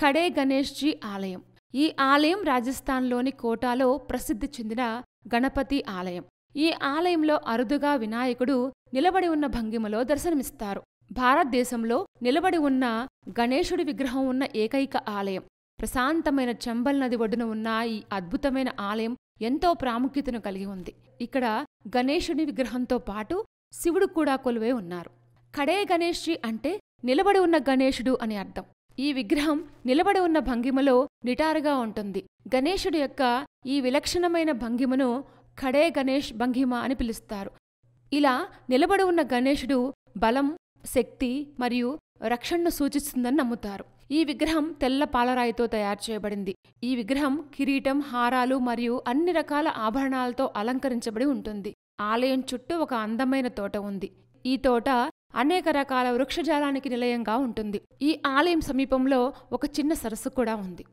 Khade Ganesh G ఆలయం. ఈ ఆలయం రాజస్థాన్లోని కోటాలో ప్రసిద్ధి చెందిన గణపతి ఆలయం. ఈ ఆలయంలో అరుదుగా వినాయకుడు నిలబడి ఉన్న భంగిమలో దర్శనమిస్తారు. భారతదేశంలో నిలబడి ఉన్న గణేశుడి విగ్రహం ఉన్న ఏకైక ఆలయం. ప్రశాంతమైన చంబల్ నది ఒడ్డున ఉన్న ఈ అద్భుతమైన ఆలయం ఎంతో ప్రాముఖ్యతను కలిగి ఉంది. ఇక్కడ గణేశుడి విగ్రహంతో పాటు శివుడు కూడా కొలువై ఉన్నారు. ఖడే గణేష్ జీ అంటే నిలబడి ఉన్న గణేశుడు అని అర్థం. ఈ విగ్రహం నిలబడి ఉన్న భంగిమలో నిటారుగా ఉంటుంది. గణేశుడి యొక్క ఈ విలక్షణమైన భంగిమను ఖడే గణేష్ భంగిమ అని పిలుస్తారు. ఇలా నిలబడి ఉన్న గణేశుడు బలం, శక్తి మరియు రక్షణను సూచిస్తుందని నమ్ముతారు. ఈ విగ్రహం తెల్ల పాలరాయితో తయారు చేయబడింది. ఈ విగ్రహం కిరీటం, హారాలు మరియు అన్ని రకాల ఆభరణాలతో అలంకరించబడి ఉంటుంది. ఆలయం చుట్టూ ఒక అందమైన తోట ఉంది. ఈ తోట అనేక రకాల వృక్షజాలానికి నిలయంగా ఉంటుంది. ఈ ఆలయం సమీపంలో ఒక చిన్న సరస్సు కూడా ఉంది.